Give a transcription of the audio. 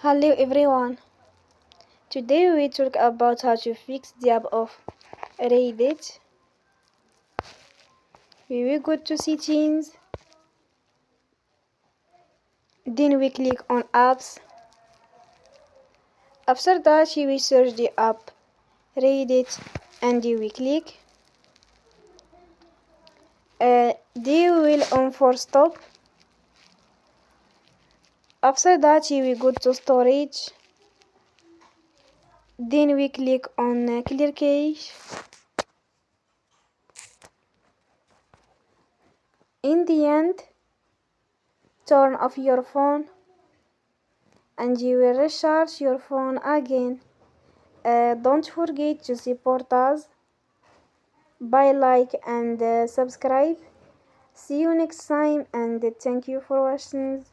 Hello everyone. Today we talk about how to fix the app of Reddit. We will go to settings. Then we click on apps. After that we search the app Reddit and we click. They will on for stop. After that we go to storage. Then we click on clear cache. In the end, turn off your phone and you will recharge your phone again. Don't forget to support us by like and subscribe. See you next time and thank you for watching.